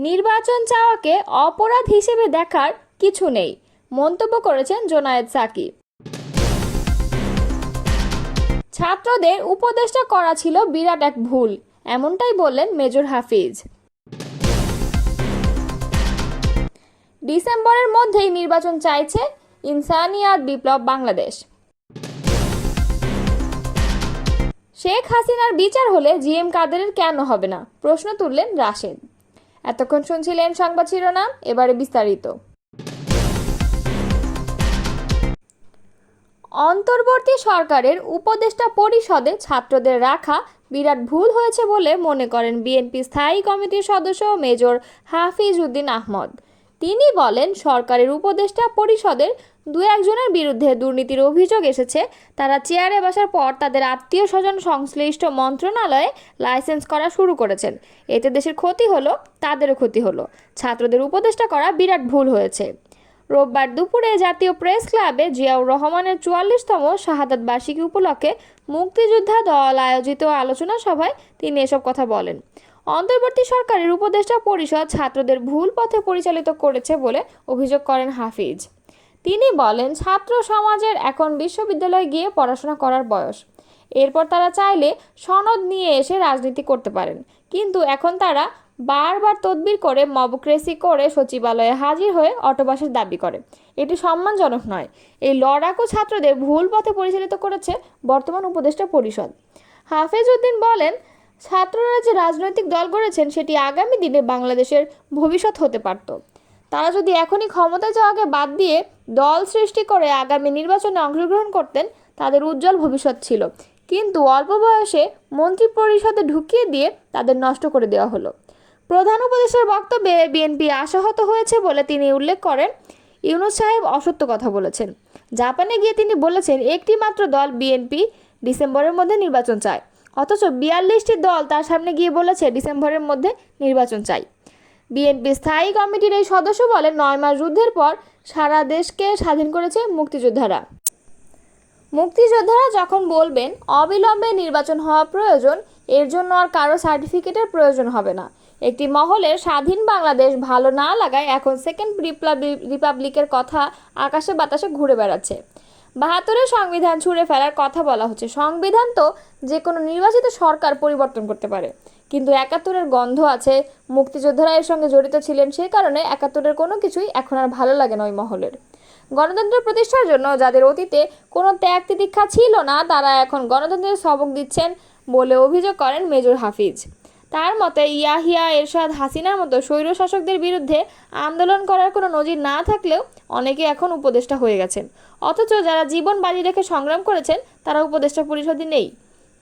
নির্বাচন চাওয়াকে অপরাধ হিসেবে দেখার কিছু নেই, মন্তব্য করেছেন জোনায়েদ সাকি। ছাত্রদের উপদেষ্টা করা ছিল বিরাট এক ভুল, এমনটাই বললেন মেজর হাফিজ। ডিসেম্বরের মধ্যেই নির্বাচন চাইছে ইনসানিয়াত বিপ্লব বাংলাদেশ। শেখ হাসিনার বিচার হলে জিএম কাদেরের কেন হবে না, প্রশ্ন তুললেন রাশেদ। এতক্ষণ শুনছিলেন সংবাদ শিরোনাম, এবারে বিস্তারিত। অন্তর্বর্তী সরকারের উপদেষ্টা পরিষদে ছাত্রদের রাখা বিরাট ভুল হয়েছে বলে মনে করেন বিএনপি স্থায়ী কমিটির সদস্য মেজর হাফিজ উদ্দিন আহমদ। তিনি বলেন, সরকারের উপদেষ্টা পরিষদের দু একজনের বিরুদ্ধে দুর্নীতির অভিযোগ এসেছে। তারা চেয়ারে বসার পর তাদের আত্মীয় স্বজন সংশ্লিষ্ট মন্ত্রণালয়ে লাইসেন্স করা শুরু করেছেন। এতে দেশের ক্ষতি হলো, তাদেরও ক্ষতি হলো। ছাত্রদের উপদেষ্টা করা বিরাট ভুল হয়েছে। রোববার দুপুরে জাতীয় প্রেস ক্লাবে জিয়াউর রহমানের ৪৪তম শাহাদাত বার্ষিকী উপলক্ষে মুক্তিযোদ্ধা দল আয়োজিত আলোচনা সভায় তিনি এসব কথা বলেন। অন্তর্বর্তী সরকারের উপদেষ্টা পরিষদ ছাত্রদের ভুল পথে পরিচালিত করেছে বলে অভিযোগ করেন হাফিজ। তিনি বলেন, ছাত্র সমাজের এখন বিশ্ববিদ্যালয়ে গিয়ে পড়াশোনা করার বয়স। এরপর তারা চাইলে সনদ নিয়ে এসে রাজনীতি করতে পারেন, কিন্তু এখন তারা বারবার তদবির করে মবক্রেসি করে সচিবালয়ে হাজির হয়ে অটোপাসের দাবি করে। এটি সম্মানজনক নয়। এই লড়াকু ছাত্রদের ভুল পথে পরিচালিত করেছে বর্তমান উপদেষ্টা পরিষদ। হাফেজ উদ্দিন বলেন, ছাত্ররা যে রাজনৈতিক দল গড়েছেন সেটি আগামী দিনে বাংলাদেশের ভবিষ্যৎ হতে পারত। তারা যদি এখনই ক্ষমতায় যাওয়াকে বাদ দিয়ে দল সৃষ্টি করে আগামী নির্বাচনে অংশগ্রহণ করতেন, তাদের উজ্জ্বল ভবিষ্যৎ ছিল। কিন্তু অল্প বয়সে মন্ত্রী পরিষদে ঢুকিয়ে দিয়ে তাদের নষ্ট করে দেওয়া হলো। প্রধান উপদেষ্টার বক্তব্যে বিএনপি আশাহত হয়েছে বলে তিনি উল্লেখ করেন, ইউনূস সাহেব অসত্য কথা বলেছেন। জাপানে গিয়ে তিনি বলেছেন, একটি মাত্র দল বিএনপি ডিসেম্বরের মধ্যে নির্বাচন চায়, অথচ ৪২টি দল তার সামনে গিয়ে বলেছে ডিসেম্বরের মধ্যে নির্বাচন চাই। বিএনপি স্থায়ী কমিটির এই সদস্য বলেন, ৯ মাস যুদ্ধের পর সারা দেশকে স্বাধীন করেছে মুক্তিযোদ্ধারা। মুক্তিযোদ্ধারা যখন বলবেন অবিলম্বে নির্বাচন হওয়া প্রয়োজন, এর জন্য আর কারো সার্টিফিকেটের প্রয়োজন হবে না। একটি মহলের স্বাধীন বাংলাদেশ ভালো না লাগায় এখন সেকেন্ড রিপাবলিকের কথা আকাশে বাতাসে ঘুরে বেড়াচ্ছে। ৭২-এর সংবিধান ছুঁড়ে ফেলার কথা বলা হচ্ছে। সংবিধান তো যে কোনো নির্বাচিত সরকার পরিবর্তন করতে পারে, কিন্তু ৭১-এর গন্ধ আছে। মুক্তিযোদ্ধারা এর সঙ্গে জড়িত ছিলেন, সেই কারণে ৭১-এর কোনো কিছুই এখন আর ভালো লাগে না ওই মহলের। গণতন্ত্র প্রতিষ্ঠার জন্য যাদের অতীতে কোনো ত্যাগ তিতিক্ষা ছিল না, তারা এখন গণতন্ত্রের সবক দিচ্ছেন বলে অভিযোগ করেন মেজর হাফিজ। তার মতে, ইয়াহিয়া এরশাদ হাসিনার মতো স্বৈরশাসকদের বিরুদ্ধে আন্দোলন করার কোনো নজির না থাকলেও অনেকে এখন উপদেষ্টা হয়ে গেছেন, অথচ যারা জীবন বাজি রেখে সংগ্রাম করেছেন তারা উপদেষ্টা পরিষদে নেই।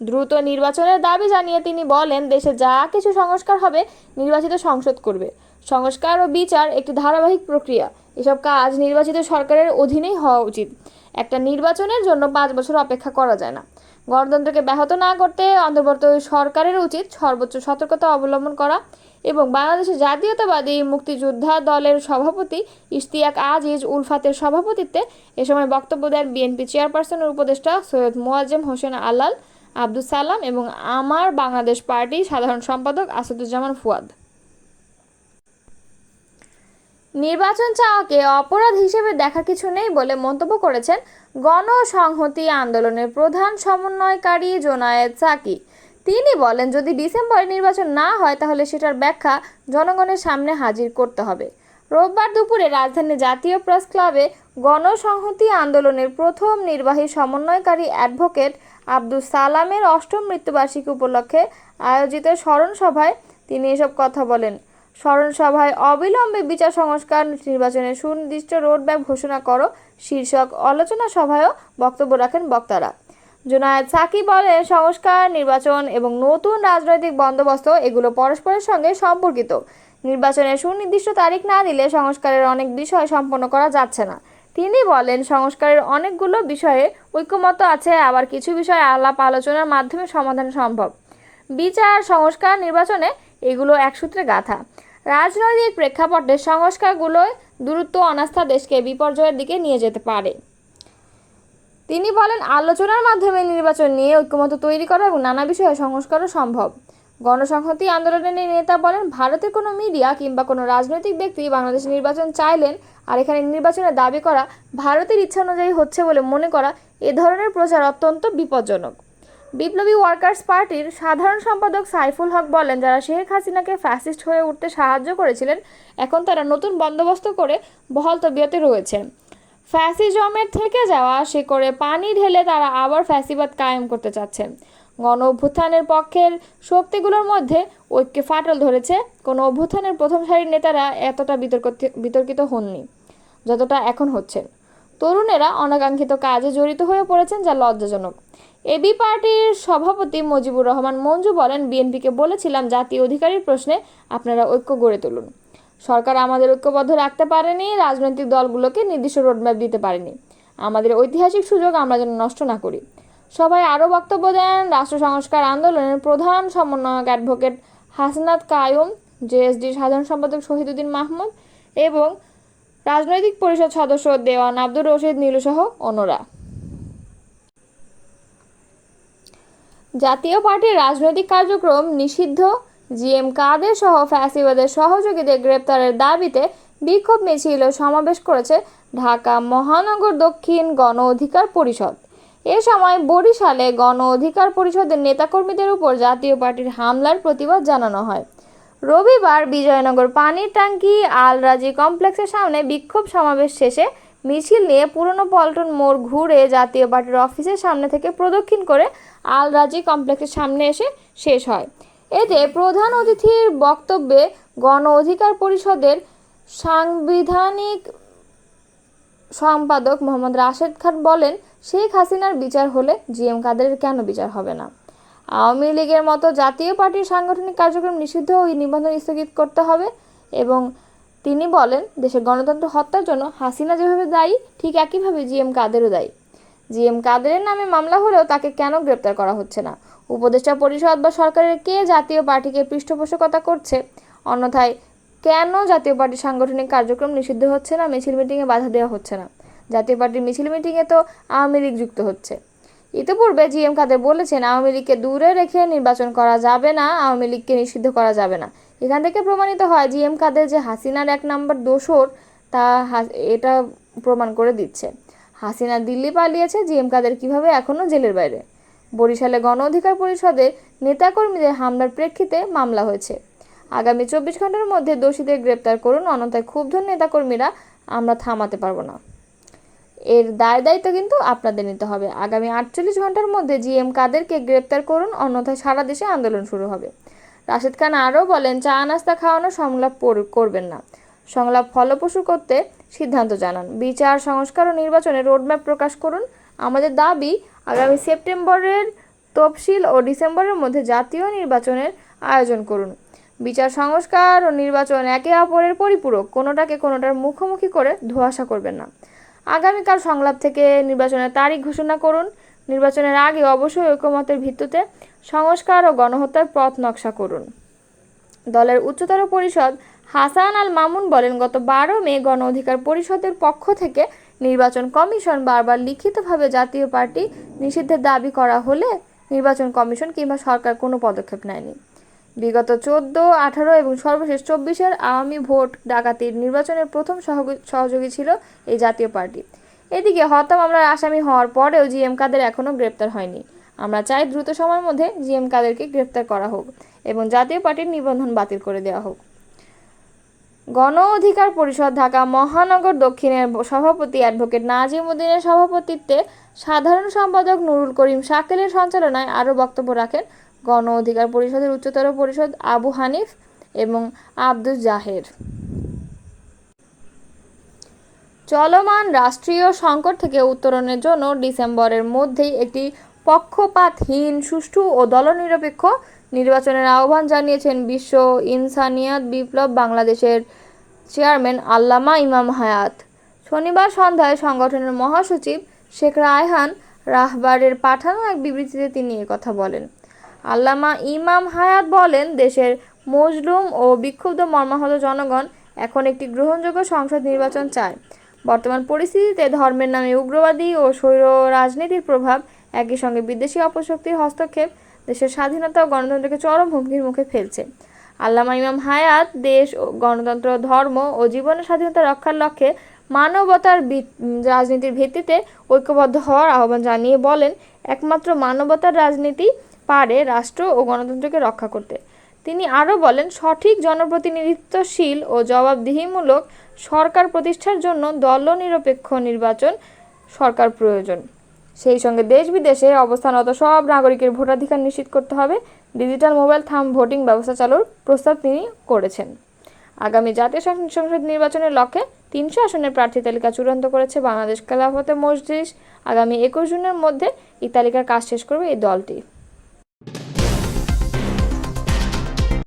দ্রুত নির্বাচনের দাবি জানিয়ে তিনি বলেন, দেশে যা কিছু সংস্কার হবে নির্বাচিত সংসদ করবে। সংস্কার ও বিচার একটি ধারাবাহিক প্রক্রিয়া। এসব কাজ নির্বাচিত সরকারের অধীনেই হওয়া উচিত। একটা নির্বাচনের জন্য ৫ বছর অপেক্ষা করা যায় না। গণতন্ত্রকে ব্যাহত না করতে অন্তর্বর্তী সরকারের উচিত সর্বোচ্চ সতর্কতা অবলম্বন করা। এবং বাংলাদেশের জাতীয়তাবাদী মুক্তিযোদ্ধা দলের সভাপতি ইশতিয়াক আজিজ উলফাতের সভাপতিত্বে এ সময় বক্তব্য দেন বিএনপি চেয়ারপারসনের উপদেষ্টা সৈয়দ মোয়াজ্জেম হোসেন আলাল, আব্দুস সালাম এবং আমার বাংলাদেশ পার্টি সাধারণ সম্পাদক আসাদুজ্জামান ফুয়াদ। নির্বাচন চাওয়াকে অপরাধ হিসেবে দেখার কিছু নেই বলে মন্তব্য করেছেন গণসংহতি আন্দোলনের প্রধান সমন্বয়কারী জোনায়েদ সাকি। তিনি বলেন, যদি ডিসেম্বরে নির্বাচন না হয় তাহলে সেটার ব্যাখ্যা জনগণের সামনে হাজির করতে হবে। রোববার দুপুরে রাজধানীর জাতীয় প্রেস ক্লাবে গণসংহতি আন্দোলনের প্রথম নির্বাহী সমন্বয়কারী অ্যাডভোকেট আব্দুস সালামের ৮ম মৃত্যুবার্ষিকী উপলক্ষে আয়োজিত স্মরণ সভায় তিনি এসব কথা বলেন। স্মরণ সভায় অবিলম্বে বিচার সংস্কার, নির্বাচনের সুনির্দিষ্ট রোডম্যাপ ঘোষণা করো শীর্ষক আলোচনা সভায়ও বক্তব্য রাখেন বক্তারা। জোনায়েদ সাকি বলেন, সংস্কার, নির্বাচন এবং নতুন রাজনৈতিক বন্দোবস্ত এগুলো পরস্পরের সঙ্গে সম্পর্কিত। নির্বাচনের সুনির্দিষ্ট তারিখ না দিলে সংস্কারের অনেক বিষয় সম্পন্ন করা যাচ্ছে না। তিনি বলেন, সংস্কারের অনেকগুলো বিষয়ে ঐকমত্য আছে, আবার কিছু বিষয়ে আলাপ আলোচনার মাধ্যমে সমাধান সম্ভব। বিচার, সংস্কার, নির্বাচনে এগুলো এক সূত্রে গাঁথা। রাজনৈতিক প্রেক্ষাপটে সংস্কারগুলোয় দূরত্ব অনাস্থা দেশকে বিপর্যয়ের দিকে নিয়ে যেতে পারে। তিনি বলেন, আলোচনার মাধ্যমে নির্বাচন নিয়ে ঐকমত্য তৈরি করা এবং নানা বিষয়ে সংস্কারও সম্ভব। গণসংহতি আন্দোলনের নেতা বলেন, ভারতের কোনো মিডিয়া কিংবা কোনো রাজনৈতিক ব্যক্তি বাংলাদেশে নির্বাচন চাইলেন আর এখানে নির্বাচনের দাবি করা ভারতের ইচ্ছা অনুযায়ী হচ্ছে বলে মনে করা এ ধরনের প্রচার অত্যন্ত বিপজ্জনক। বিপ্লবী ওয়ার্কার্স পার্টির সাধারণ সম্পাদক সাইফুল হক বলেন, যারা শেখ হাসিনাকে ফ্যাসিস্ট হয়ে উঠতে সাহায্য করেছিলেন এখন তারা নতুন বন্দোবস্ত করে বহাল তবিয়তে রয়েছে। ফ্যাসিজমের থেকে যাওয়া শেকড়ে পানি ঢেলে তারা আবার ফ্যাসিবাদ কায়েম করতে চাচ্ছেন। গণ অভ্যুত্থানের পক্ষের শক্তিগুলোর মধ্যে ঐক্যে ফাটল ধরেছে। কোনো অভ্যুত্থানের প্রথম সারির নেতারা এতটা বিতর্কিত হননি যতটা এখন হচ্ছেন। তরুণেরা অনাকাঙ্ক্ষিত কাজে জড়িত হয়ে পড়েছেন, যা লজ্জাজনক। এবি পার্টির সভাপতি মুজিবুর রহমান মঞ্জু বলেন, বিএনপিকে বলেছিলাম জাতীয় অধিকারের প্রশ্নে আপনারা ঐক্য গড়ে তুলুন। সরকার আমাদের ঐক্যবদ্ধ রাখতে পারেনি, রাজনৈতিক দলগুলোকে নির্দিষ্ট রোডম্যাপ দিতে পারেনি। আমাদের ঐতিহাসিক সুযোগ আমরা যেন নষ্ট না করি। সভায় আরও বক্তব্য দেন রাষ্ট্র সংস্কার আন্দোলনের প্রধান সমন্বয়ক অ্যাডভোকেট হাসনাত কায়ুম, জেএসডির সাধারণ সম্পাদক শহীদুদ্দীন মাহমুদ এবং রাজনৈতিক পরিষদ সদস্য দেওয়ান আব্দুর রশিদ নীলুসহ অন্যরা। জাতীয় পার্টির রাজনৈতিক কার্যক্রম নিষিদ্ধ, জিএম কাদের সহ ফ্যাসিবাদের সহযোগীদের গ্রেপ্তারের দাবিতে বিক্ষোভ মিছিল ও সমাবেশ করেছে ঢাকা মহানগর দক্ষিণ গণ অধিকার পরিষদ। এ সময় বরিশালে গণ অধিকার পরিষদের নেতাকর্মীদের উপর জাতীয় পার্টির হামলার প্রতিবাদ জানানো হয়। রবিবার বিজয়নগর পানির ট্যাঙ্কি আল রাজি কমপ্লেক্সের সামনে বিক্ষোভ সমাবেশ শেষে মিছিল নিয়ে পুরনো পল্টন মোড় ঘুরে জাতীয় পার্টির অফিসের সামনে থেকে প্রদক্ষিণ করে আল রাজি কমপ্লেক্সের সামনে এসে শেষ হয়। এতে প্রধান অতিথির বক্তব্যে গণ অধিকার পরিষদের সাংবিধানিক সম্পাদক মোহাম্মদ রাশেদ খান বলেন, শেখ হাসিনার বিচার হলে জিএম কাদেরের কেন বিচার হবে না? আওয়ামী লীগের মতো জাতীয় পার্টির সাংগঠনিক কার্যক্রম নিষিদ্ধ ও নিবন্ধন স্থগিত করতে হবে। এবং তিনি বলেন, দেশের গণতন্ত্র হত্যার জন্য হাসিনা যেভাবে দায়ী ঠিক একইভাবে জিএম কাদেরও দায়ী। জিএম কাদেরের নামে মামলা হলেও তাকে কেন গ্রেপ্তার করা হচ্ছে না? উপদেষ্টা পরিষদ বা সরকারের কে জাতীয় পার্টিকে পৃষ্ঠপোষকতা করছে? অন্যথায় কেন জাতীয় পার্টির সাংগঠনিক কার্যক্রম নিষিদ্ধ হচ্ছে না, মিছিল মিটিংয়ে বাধা দেওয়া হচ্ছে না? জাতীয় পার্টির মিছিল মিটিংয়ে তো আওয়ামী লীগ যুক্ত হচ্ছে। ইতিপূর্বে জিএম কাদের বলেছেন, আওয়ামী লীগকে দূরে রেখে নির্বাচন করা যাবে না, আওয়ামী লীগকে নিষিদ্ধ করা যাবে না। এখান থেকে প্রমাণিত হয় জিএম কাদের যে হাসিনার এক নম্বর দোসর, তা এটা প্রমাণ করে দিচ্ছে। হাসিনা দিল্লি পালিয়েছে, জিএম কাদের কিভাবে এখনও জেলের বাইরে? বরিশালে গণ অধিকার পরিষদের নেতাকর্মীদের হামলার প্রেক্ষিতে মামলা হয়েছে। আগামী 24 ঘন্টার মধ্যে দোষীদের গ্রেপ্তার করুন, অন্যথায় ক্ষুব্ধ নেতাকর্মীরা আমরা থামাতে পারবো না। এর দায়িত্ব কিন্তু আপনাদের নিতে হবে। আগামী 48 ঘন্টার মধ্যে জিএম কাদেরকে গ্রেপ্তার করুন, অন্যথায় সারা দেশে আন্দোলন শুরু হবে। রাশেদ খান আরও বলেন, চা নাস্তা খাওয়ানো সংলাপ করবেন না, সংলাপ ফলপ্রসূ করতে সিদ্ধান্ত জানান। বিচার সংস্কার ও নির্বাচনের রোডম্যাপ প্রকাশ করুন। আমাদের দাবি, আগামী সেপ্টেম্বরের তফসিল ও ডিসেম্বরের মধ্যে জাতীয় নির্বাচনের আয়োজন করুন। বিচার সংস্কার ও নির্বাচন একে অপরের পরিপূরক, কোনোটাকে কোনোটার মুখোমুখি করে ধোঁয়াশা করবেন না। আগামীকাল সংলাপ থেকে নির্বাচনের তারিখ ঘোষণা করুন। নির্বাচনের আগে অবশ্যই ঐকমত্যের ভিত্তিতে সংস্কার ও গণহত্যার পথ নকশা করুন। দলের উচ্চতর পরিষদ হাসান আল মামুন বলেন, গত 12 মে গণ অধিকার পরিষদের পক্ষ থেকে নির্বাচন কমিশন বারবার লিখিতভাবে জাতীয় পার্টি নিষিদ্ধের দাবি করা হলে নির্বাচন কমিশন কিংবা সরকার কোনো পদক্ষেপ নেয়নি। বিগত 14, 18 এবং সর্বশেষ 24-এর আওয়ামী ভোট ডাকাতির নির্বাচনের প্রথম সহযোগী ছিল এই জাতীয় পার্টি। এদিকে হত্যা মামলার আসামি হওয়ার পরেও জিএম কাদের এখনও গ্রেপ্তার হয়নি। আমরা চাই দ্রুত সময়ের মধ্যে জিএম কাদেরকে গ্রেপ্তার করা হোক এবং জাতীয় পার্টির নিবন্ধন বাতিল করে দেওয়া হোক। গণ অধিকার পরিষদ ঢাকা মহানগর দক্ষিণের সভাপতি অ্যাডভোকেট নাজিম উদ্দিনের সভাপতিত্বে সাধারণ সম্পাদক নুরুল করিম শাকিলের সঞ্চালনায় আরও বক্তব্য রাখেন গণ অধিকার পরিষদের উচ্চতর পরিষদ আবু হানিফ এবং আব্দুল জাহের। চলমান রাষ্ট্রীয় সংকট থেকে উত্তরণের জন্য ডিসেম্বরের মধ্যেই একটি পক্ষপাতহীন, সুষ্ঠু ও দলনিরপেক্ষ নির্বাচনের আহ্বান জানিয়েছেন বিশ্ব ইনসানিয়াত বিপ্লব বাংলাদেশের চেয়ারম্যান আল্লামা ইমাম হায়াত। শনিবার সন্ধ্যায় সংগঠনের মহাসচিব শেখ রায়হান রাহবারের পাঠানো এক বিবৃতিতে তিনি একথা বলেন। আল্লামা ইমাম হায়াত বলেন, দেশের মজলুম ও বিক্ষুব্ধ মর্মাহত জনগণ এখন একটি গ্রহণযোগ্য সংসদ নির্বাচন চায়। বর্তমান পরিস্থিতিতে ধর্মের নামে উগ্রবাদী ও স্বৈর রাজনীতির প্রভাব, একই সঙ্গে বিদেশি অপশক্তির হস্তক্ষেপ দেশের স্বাধীনতা ও গণতন্ত্রকে চরম হুমকির মুখে ফেলছে। আল্লামা ইমাম হায়াত দেশ ও গণতন্ত্র, ধর্ম ও জীবনের স্বাধীনতা রক্ষার লক্ষ্যে মানবতার রাজনীতির ভিত্তিতে ঐক্যবদ্ধ হওয়ার আহ্বান জানিয়ে বলেন, একমাত্র মানবতার রাজনীতি পারে রাষ্ট্র ও গণতন্ত্রকে রক্ষা করতে। তিনি আরও বলেন, সঠিক জনপ্রতিনিধিত্বশীল ও জবাবদিহিমূলক সরকার প্রতিষ্ঠার জন্য দলনিরপেক্ষ নির্বাচন সরকার প্রয়োজন। সেই সঙ্গে দেশ বিদেশে অবস্থানরত সব নাগরিকের ভোটাধিকার নিশ্চিত করতে হবে। ডিজিটাল মোবাইল থাম্ব ভোটিং ব্যবস্থা চালুর প্রস্তাব তিনি করেছেন। আগামী জাতীয় সংসদ নির্বাচনের লক্ষ্যে ৩০০ আসনের প্রার্থী তালিকা চূড়ান্ত করেছে বাংলাদেশ খেলাফত মজলিস। আগামী ২১ জুনের মধ্যে এই তালিকার কাজ শেষ করবে এই দলটি।